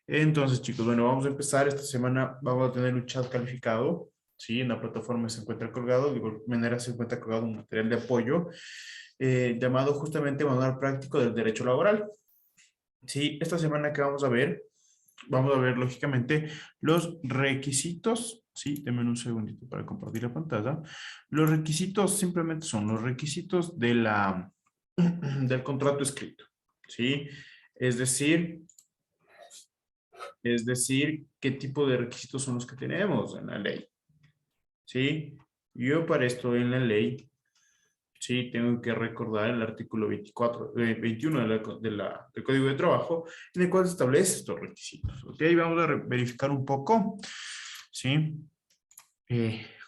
Entonces, chicos, bueno, vamos a empezar. Esta semana vamos a tener un chat calificado. Sí, en la plataforma se encuentra colgado. De igual manera se encuentra colgado un material de apoyo llamado justamente Manual Práctico del Derecho Laboral. Sí, esta semana que vamos a ver lógicamente los requisitos. Sí, denme un segundito para compartir la pantalla. Los requisitos simplemente son los requisitos de del contrato escrito. Sí, es decir, qué tipo de requisitos son los que tenemos en la ley. ¿Sí? Yo para esto en la ley, sí, tengo que recordar el artículo 21 del Código de Trabajo, en el cual se establece estos requisitos. ¿Ok? Vamos a verificar un poco, ¿sí?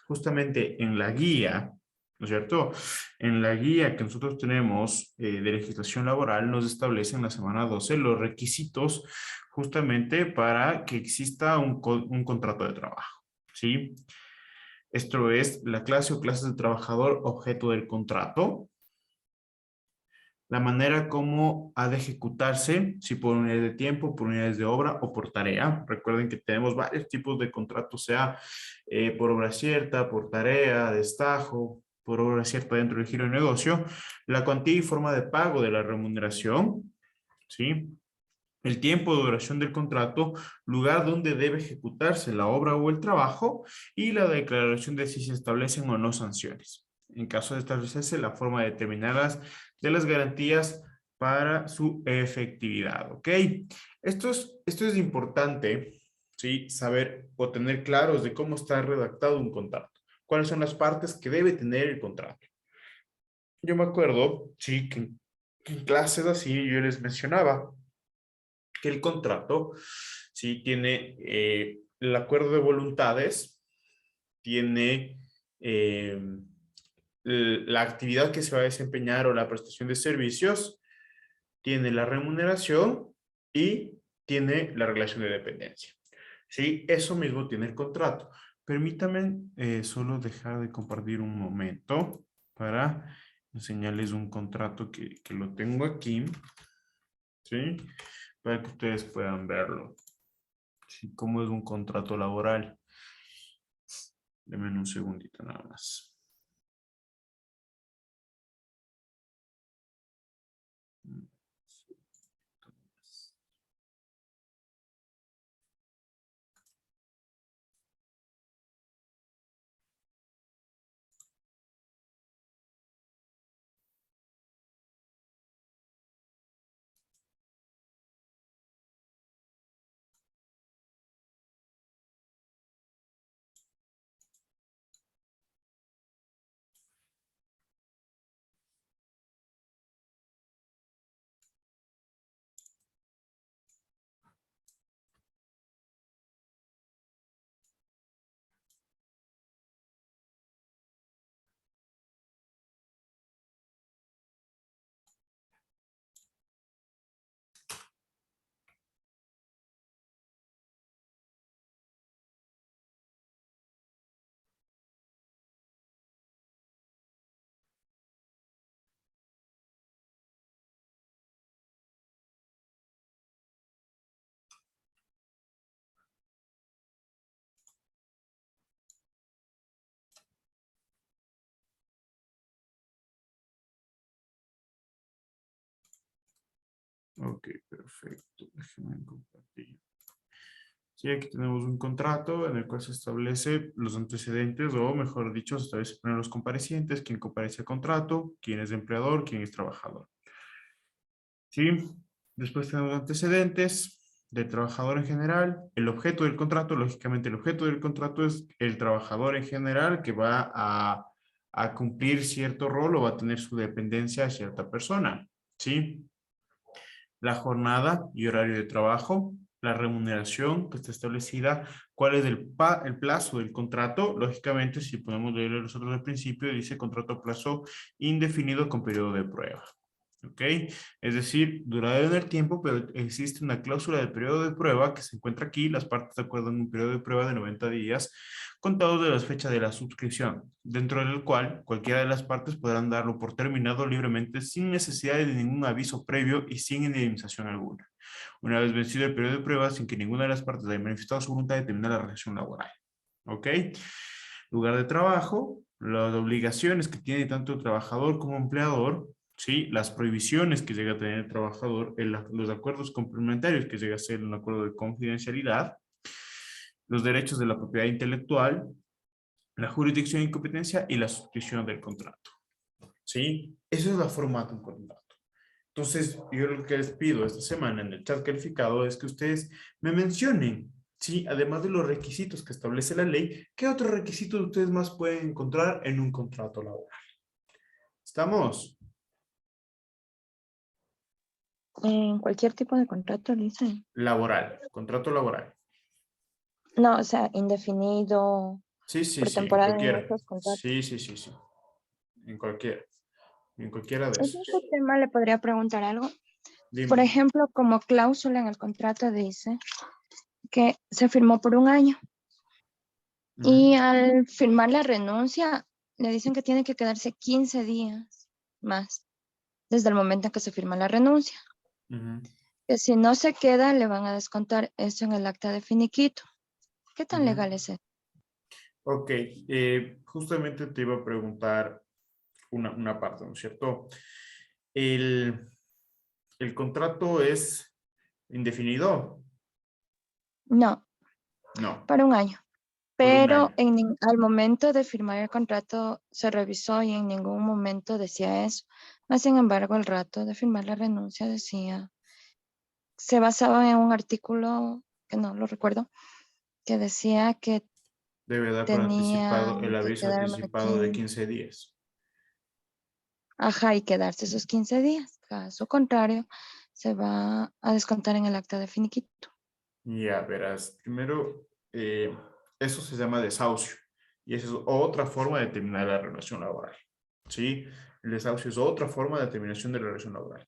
Justamente en la guía, ¿no es cierto? En la guía que nosotros tenemos de legislación laboral nos establece en la semana 12 los requisitos justamente para que exista un contrato de trabajo, ¿sí? Esto es la clase o clases de trabajador objeto del contrato, la manera como ha de ejecutarse, si por unidades de tiempo, por unidades de obra o por tarea. Recuerden que tenemos varios tipos de contratos, sea por obra cierta, por tarea, destajo, por obra cierta dentro del giro de negocio, la cuantía y forma de pago de la remuneración, ¿sí? El tiempo de duración del contrato, lugar donde debe ejecutarse la obra o el trabajo y la declaración de si se establecen o no sanciones. En caso de establecerse, la forma determinadas de las garantías para su efectividad. ¿Ok? Esto es importante, ¿sí? Saber o tener claros de cómo está redactado un contrato. ¿Cuáles son las partes que debe tener el contrato? Yo me acuerdo, sí, que en clases así yo les mencionaba que el contrato, sí, tiene el acuerdo de voluntades, tiene eh, la actividad que se va a desempeñar o la prestación de servicios, tiene la remuneración y tiene la relación de dependencia. Sí, eso mismo tiene el contrato. Permítame solo dejar de compartir un momento para enseñarles un contrato que lo tengo aquí, ¿sí? Para que ustedes puedan verlo. Sí, cómo es un contrato laboral. Denme un segundito nada más. Ok, perfecto. Déjenme compartir. Sí, aquí tenemos un contrato en el cual se establece los antecedentes, o mejor dicho, se establece primero los comparecientes, quién comparece al contrato, quién es empleador, quién es trabajador. ¿Sí? Después tenemos antecedentes del trabajador en general, el objeto del contrato, lógicamente el objeto del contrato es el trabajador en general que va a cumplir cierto rol o va a tener su dependencia a cierta persona, ¿sí? La jornada y horario de trabajo, la remuneración que está establecida, cuál es el plazo del contrato, lógicamente si podemos leer nosotros al principio, dice contrato a plazo indefinido con periodo de prueba. ¿Ok? Es decir, durará en el tiempo, pero existe una cláusula de periodo de prueba que se encuentra aquí. Las partes acuerdan un periodo de prueba de 90 días contados de la fecha de la suscripción, dentro del cual cualquiera de las partes podrán darlo por terminado libremente sin necesidad de ningún aviso previo y sin indemnización alguna. una vez vencido el periodo de prueba sin que ninguna de las partes haya manifestado su voluntad de terminar la relación laboral. ¿Ok? Lugar de trabajo, las obligaciones que tiene tanto el trabajador como empleador, ¿sí? Las prohibiciones que llega a tener el trabajador, los acuerdos complementarios que llega a ser un acuerdo de confidencialidad, los derechos de la propiedad intelectual, la jurisdicción y competencia y la suscripción del contrato. ¿Sí? Esa es la forma de un contrato. Entonces, yo lo que les pido esta semana en el chat calificado es que ustedes me mencionen, ¿sí? Además de los requisitos que establece la ley, ¿qué otros requisitos ustedes más pueden encontrar en un contrato laboral? ¿Estamos? En cualquier tipo de contrato, dice. Laboral, contrato laboral. No, o sea, indefinido, Sí, sí, por sí, en temporada en cualquiera. esos contratos. Sí, sí, sí, sí. En cualquiera. En cualquiera de En ese esos. tema le podría preguntar algo. Por Dime. ejemplo, como cláusula en el contrato dice que se firmó por un año y Ujú, al firmar la renuncia le dicen que tiene que quedarse 15 días más desde el momento en que se firma la renuncia. ujú, Que si no se queda, le van a descontar eso en el acta de finiquito. ¿Qué tan ujú. legal es eso? Ok, justamente te iba a preguntar una parte, ¿no es cierto? El, el contrato es indefinido. No, No, para un año. por un Pero año. al momento de firmar el contrato se revisó y en ningún momento decía eso. Más sin embargo, el rato de firmar la renuncia decía, se basaba en un artículo que no lo recuerdo, que decía que Debe dar por tenía anticipado el que aviso quedarme anticipado de aquí, 15 días. ajá, y quedarse esos 15 días. Caso contrario, se va a descontar en el acta de finiquito. Ya verás, primero, eso se llama desahucio y esa es otra forma de terminar la relación laboral. ¿Sí? El desahucio es otra forma de terminación de la relación laboral.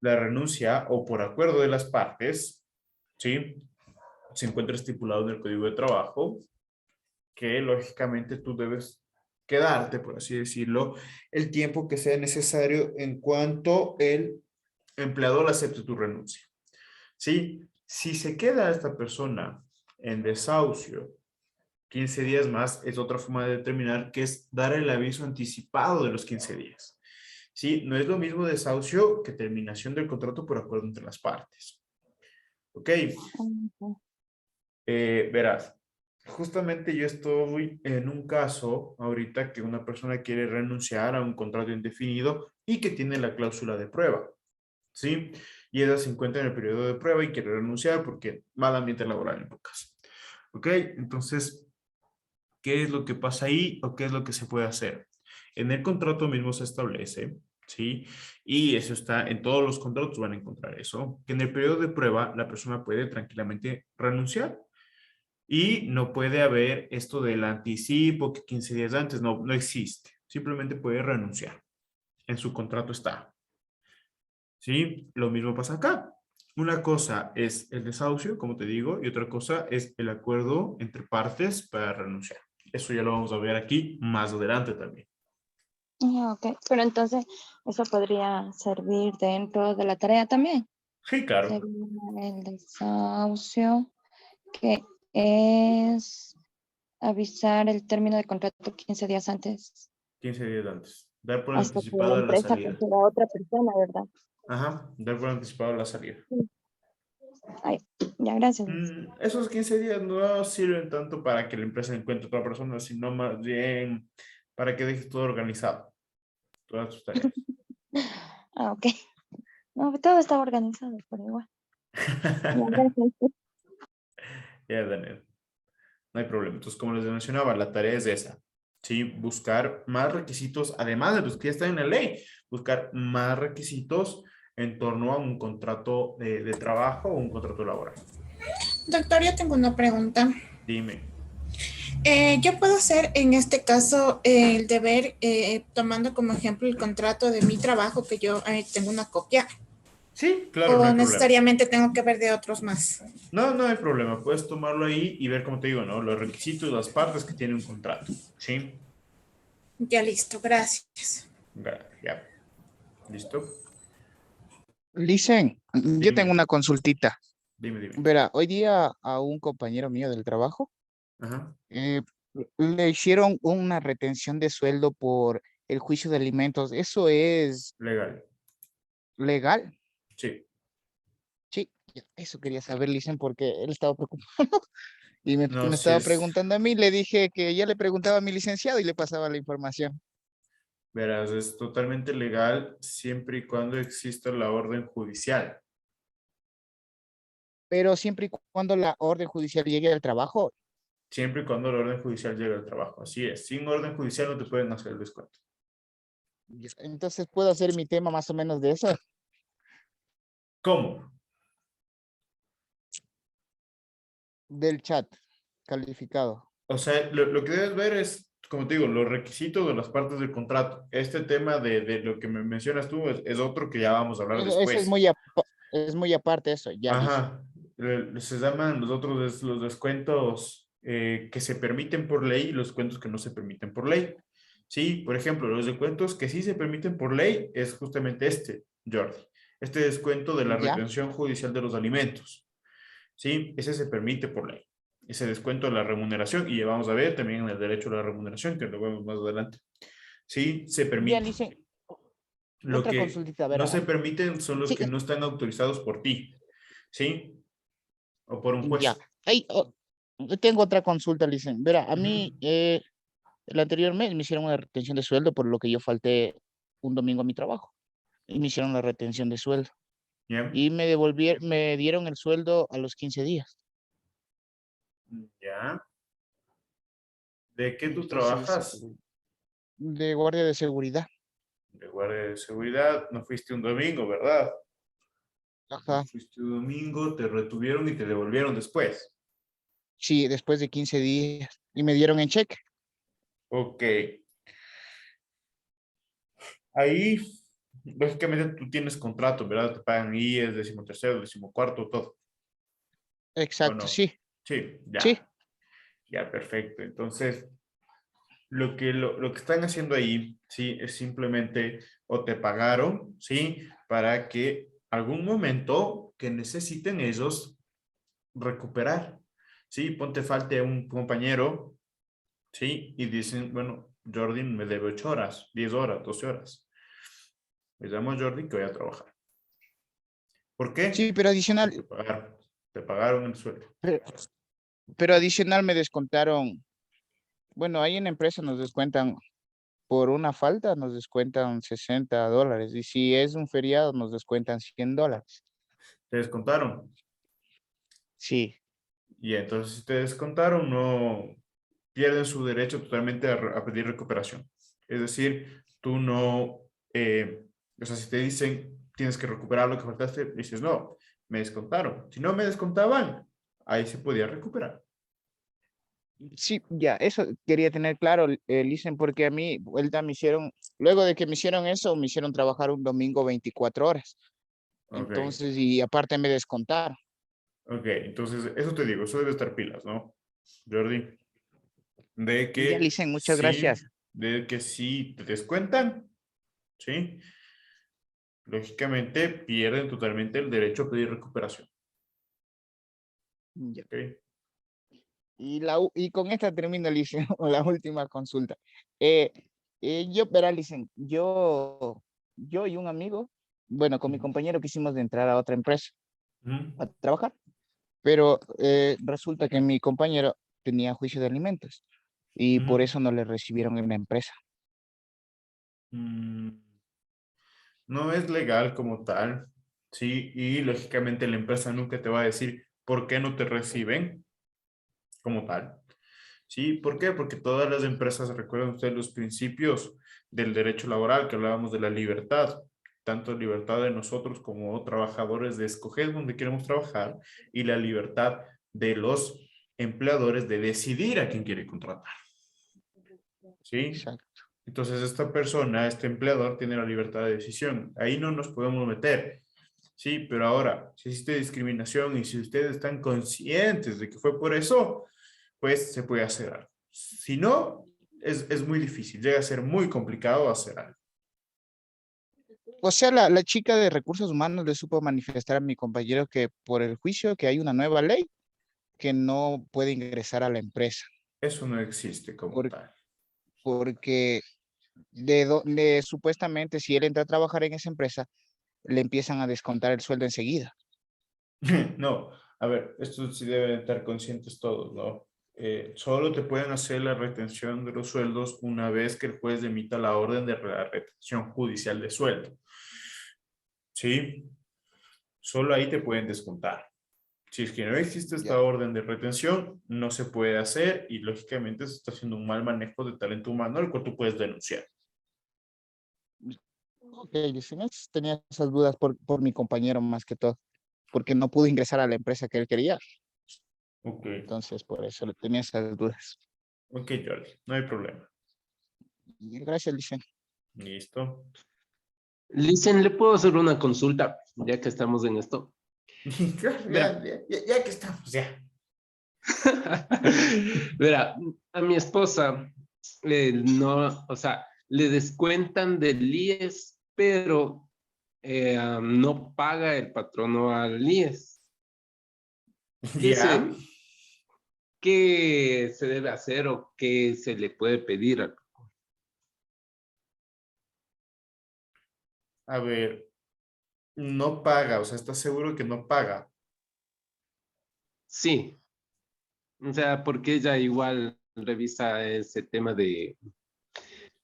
La renuncia o por acuerdo de las partes, ¿sí? Se encuentra estipulado en el Código de Trabajo que lógicamente tú debes quedarte, por así decirlo, el tiempo que sea necesario en cuanto el empleador acepte tu renuncia. ¿Sí? Si se queda esta persona en desahucio 15 días más, es otra forma de determinar que es dar el aviso anticipado de los 15 días. ¿Sí? No es lo mismo desahucio que terminación del contrato por acuerdo entre las partes. ¿Ok? Ujú. Verás, justamente yo estoy en un caso ahorita que una persona quiere renunciar a un contrato indefinido y que tiene la cláusula de prueba, ¿sí? Y ella se encuentra en el periodo de prueba y quiere renunciar porque mal ambiente laboral en pocas. ¿Ok? Entonces, ¿qué es lo que pasa ahí o qué es lo que se puede hacer? En el contrato mismo se establece, ¿sí? Y eso está en todos los contratos, van a encontrar eso, que en el periodo de prueba la persona puede tranquilamente renunciar y no puede haber esto del anticipo que 15 días antes, no, no existe. Simplemente puede renunciar. En su contrato está. ¿Sí? Lo mismo pasa acá. Una cosa es el desahucio, como te digo, y otra cosa es el acuerdo entre partes para renunciar. Eso ya lo vamos a ver aquí más adelante también. Ah, ok, pero entonces eso podría servir dentro de la tarea también. Sí, claro. Sería el desahucio, que es avisar el término de contrato 15 días antes, 15 días antes. Dar por hasta que la anticipado la empresa salida. consiga a otra persona, ¿verdad? Ajá, dar por anticipado la salida. Sí. Ay, ya, gracias. Esos 15 días no sirven tanto para que la empresa encuentre otra persona, sino más bien para que dejes todo organizado, todas tus tareas. Ah, ok. No, todo estaba organizado, pero igual. Ya, gracias. Ya, Daniel, no hay problema. Entonces, como les mencionaba, la tarea es esa, ¿sí? Buscar más requisitos, además de los que ya están en la ley, buscar más requisitos en torno a un contrato de trabajo o un contrato laboral. Doctor, yo tengo una pregunta. Dime. ¿Yo puedo hacer en este caso el deber, tomando como ejemplo el contrato de mi trabajo, que yo tengo una copia, Sí, claro, no o hay problema. necesariamente tengo que ver de otros más? No, no hay problema. Puedes tomarlo ahí y ver, como te digo, ¿no? Los requisitos, las partes que tiene un contrato. ¿Sí? Ya listo, gracias. Ya. ¿Listo? Listen, yo tengo Dime, una consultita. dime. Verá, hoy día a un compañero mío del trabajo Ajá, eh, le hicieron una retención de sueldo por el juicio de alimentos. ¿Eso es legal. legal? Sí. Sí, ya, eso quería saber, Listen, porque él estaba preocupado y No, me si estaba es, preguntando a mí. Le dije que ya le preguntaba a mi licenciado y le pasaba la información. verás, es totalmente legal siempre y cuando exista la orden judicial. Pero siempre y cuando la orden judicial llegue al trabajo. Siempre y cuando la orden judicial llegue al trabajo. Así es. Sin orden judicial no te pueden hacer el descuento. Entonces puedo hacer mi tema más o menos de eso, ¿Cómo? del chat calificado. O sea, lo que debes ver es, como te digo, los requisitos de las partes del contrato. Este tema de lo que me mencionas tú es otro que ya vamos a hablar Eso después. es muy aparte eso, ya listo. Ajá. Se llaman los otros los descuentos que se permiten por ley y los descuentos que no se permiten por ley. Sí, por ejemplo, los descuentos que sí se permiten por ley es justamente este, Jordi. Este descuento de la Ya, retención judicial de los alimentos. Sí, ese se permite por ley. Ese descuento de la remuneración, y vamos a ver también en el derecho a la remuneración, que lo vemos más adelante. Sí, se ya permite. dice, Lo otra que consultita, no verá. se permiten son los Sí, que no están autorizados por ti. ¿Sí? O por un ya. juez. Ay, tengo otra consulta, Licen. Verá, a Ujú. mí el anterior mes me hicieron una retención de sueldo por lo que yo falté un domingo a mi trabajo. Y me hicieron la retención de sueldo. ¿Ya? Y me dieron el sueldo a los 15 días. ¿Ya? ¿De qué tú Entonces, trabajas? de guardia de seguridad. De guardia de seguridad. No fuiste un domingo, ¿verdad? No Ajá. fuiste un domingo, te retuvieron y te devolvieron después. Sí, después de 15 días. Y me dieron en cheque. Ok. Ahí, lógicamente, tú tienes contrato, ¿verdad? Te pagan IES, 13º, 14º, todo. ¿O Exacto, no? sí, Sí, sí. ya. Ya, perfecto. Entonces, lo que están haciendo ahí, sí, es simplemente o te pagaron, sí, para que algún momento que necesiten ellos recuperar, sí, ponte falte un compañero, sí, y dicen, bueno, Jordi me debe 8 horas, 10 horas, 12 horas. Le llamo a Jordi que voy a trabajar. ¿Por qué? Sí, pero adicional, Porque te pagaron el sueldo. pero, pero adicional me descontaron. Bueno, ahí en la empresa nos descuentan por una falta, nos descuentan $60. Y si es un feriado, nos descuentan $100. Te descontaron. Sí, Y entonces, si te descontaron, no pierden su derecho totalmente a pedir recuperación. Es decir, tú no, o sea, si te dicen tienes que recuperar lo que faltaste, dices no, me descontaron. Si no me descontaban, ahí se podía recuperar. sí, ya, eso quería tener claro, Licen, porque a mí, vuelta, me hicieron, luego de que me hicieron eso, me hicieron trabajar un domingo 24 horas. Ok, Entonces, y aparte me descontaron. ok, entonces eso te digo, eso debe estar pilas, ¿no? Jordi, de Ya, que Licen, muchas sí, gracias. de que sí te descuentan, ¿sí? Lógicamente pierden totalmente el derecho a pedir recuperación. Ya. ¿Ok? Y con esta termino, Licen, la última consulta. Eh, verá, Licen, yo y un amigo, bueno, con mi compañero quisimos de entrar a otra empresa Ujú. a trabajar, pero resulta que mi compañero tenía juicio de alimentos y por Ujú. eso no le recibieron en la empresa. Mm, no es legal como tal, sí, y lógicamente la empresa nunca te va a decir por qué no te reciben como tal, sí, ¿por qué? Porque todas las empresas recuerdan ustedes los principios del derecho laboral, que hablábamos de la libertad, tanto libertad de nosotros como trabajadores de escoger dónde queremos trabajar y la libertad de los empleadores de decidir a quién quiere contratar, ¿sí? Exacto. Entonces, esta persona, este empleador, tiene la libertad de decisión. Ahí no nos podemos meter. Sí, pero ahora, si existe discriminación y si ustedes están conscientes de que fue por eso, pues se puede hacer algo. Si no, es muy difícil. Llega a ser muy complicado hacer algo. O sea, la chica de recursos humanos le supo manifestar a mi compañero que por el juicio que hay una nueva ley que no puede ingresar a la empresa Eso no existe como por- tal. porque supuestamente si él entra a trabajar en esa empresa, le empiezan a descontar el sueldo enseguida. No, a ver, esto sí deben estar conscientes todos, ¿no? Solo te pueden hacer la retención de los sueldos una vez que el juez emita la orden de la retención judicial de sueldo. ¿Sí? Solo ahí te pueden descontar. Si es que no existe Ya. esta orden de retención, no se puede hacer y lógicamente se está haciendo un mal manejo de talento humano, al cual tú puedes denunciar. Ok, dicen, tenía esas dudas por mi compañero más que todo, porque no pudo ingresar a la empresa que él quería. Ok, Entonces, por eso le tenía esas dudas. ok, Jordi, no hay problema. Gracias, Licen. Listo. Licen, ¿le puedo hacer una consulta ya que estamos en esto? Claro, Verá. ya que estamos, ya. Verá, a mi esposa no, o sea, le descuentan del IES, pero no paga el patrono al IES. ¿Qué Ya. qué se debe hacer o qué se le puede pedir? A ver, no paga, o sea, ¿estás seguro que no paga? Sí, o sea, porque ella igual revisa ese tema de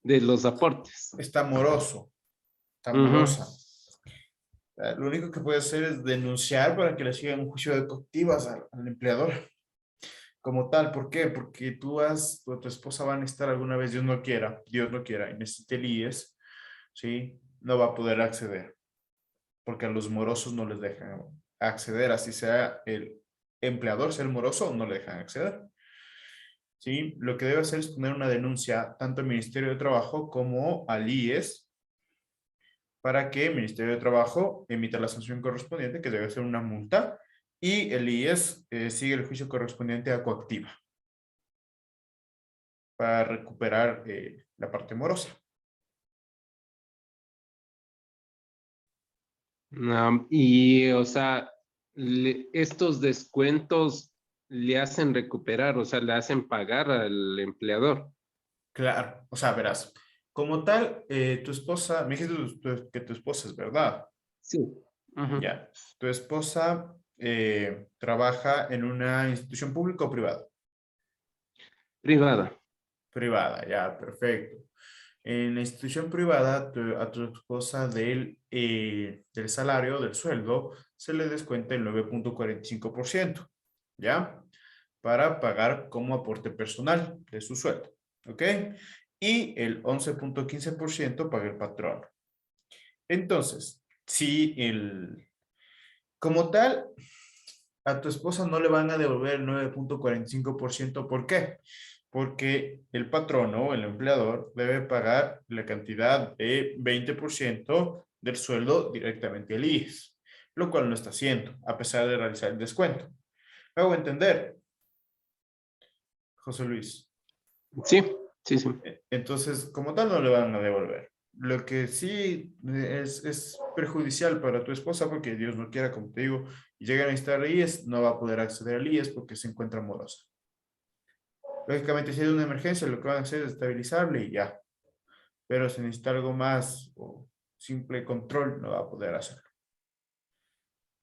los aportes. Está moroso, está Ujú. morosa. Lo único que puede hacer es denunciar para que le sigan un juicio de cautivas al empleador como tal. ¿Por qué? Porque tu esposa va a necesitar alguna vez, Dios no quiera, y necesite el IES, ¿sí? No va a poder acceder, porque a los morosos no les dejan acceder, así sea el empleador, sea el moroso, no le dejan acceder. ¿Sí? Lo que debe hacer es poner una denuncia tanto al Ministerio de Trabajo como al IES para que el Ministerio de Trabajo emita la sanción correspondiente, que debe ser una multa, y el IES sigue el juicio correspondiente a coactiva para recuperar la parte morosa. Y, o sea, estos descuentos le hacen recuperar, o sea, le hacen pagar al empleador. Claro, o sea, verás, como tal, tu esposa, me dijiste que tu esposa es verdad, Sí. Ujú. ya, tu esposa trabaja en una institución pública o privada. Privada. Privada, ya, perfecto. En la institución privada, a tu esposa del salario, del sueldo, se le descuenta el 9,45%, ¿ya? Para pagar como aporte personal de su sueldo, ¿ok? Y el 11,15% paga el patrón. Entonces, si como tal, a tu esposa no le van a devolver el 9,45%. ¿Por qué? Porque el patrono, el empleador, debe pagar la cantidad de 20% del sueldo directamente al IES, lo cual no está haciendo, a pesar de realizar el descuento. ¿Me hago entender, José Luis? Sí, sí, sí. Entonces, como tal, no le van a devolver. Lo que sí es perjudicial para tu esposa, porque Dios no quiera, como te digo, y llega a necesitar IES, no va a poder acceder al IES porque se encuentra morosa. Lógicamente, si hay una emergencia, lo que van a hacer es estabilizarle y ya. Pero si necesita algo más o simple control, no va a poder hacerlo.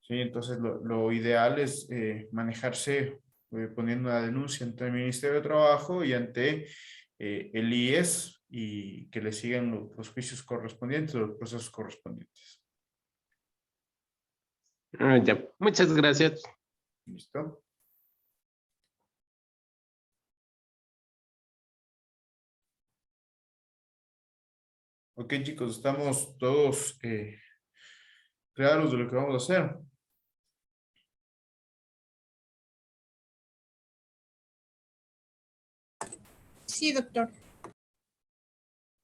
¿Sí? Entonces, lo ideal es manejarse poniendo una denuncia ante el Ministerio de Trabajo y ante el IES y que le sigan los juicios correspondientes, los procesos correspondientes. Ya. Muchas gracias. ¿Listo? Ok, chicos, estamos todos claros de lo que vamos a hacer. Sí, doctor.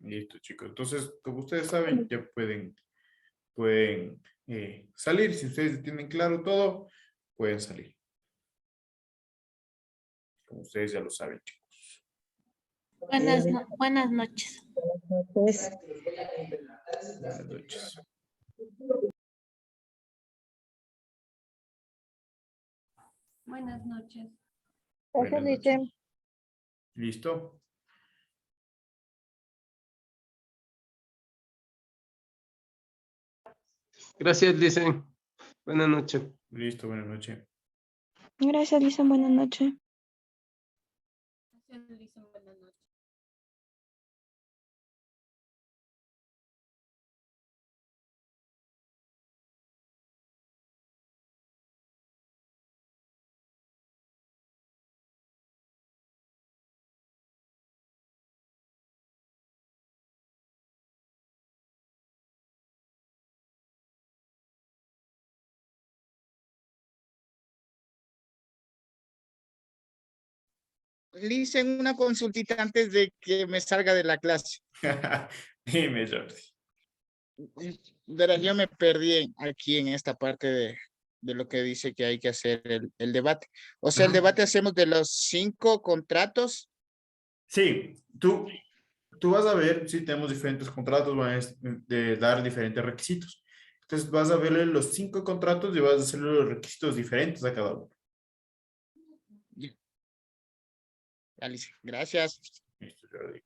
Listo, chicos. Entonces, como ustedes saben, ya pueden salir. Si ustedes tienen claro todo, pueden salir. Como ustedes ya lo saben, chicos. Buenas noches. Buenas noches. Buenas noches. Buenas noches. ¿Listo? Gracias, Licen. Buenas noches. Listo, buenas noches. Gracias, Lisa. Buenas noches. Buenas noches. Le hice una consultita antes de que me salga de la clase. Dime, Jordi. Verás, yo me perdí aquí en esta parte de lo que dice que hay que hacer el debate. O sea, el Ajá. debate hacemos de los 5 contratos. Sí, tú vas a ver si tenemos diferentes contratos, van a dar diferentes requisitos. Entonces vas a verle los 5 contratos y vas a hacerle los requisitos diferentes a cada uno. Alice, gracias. Listo, Jordi.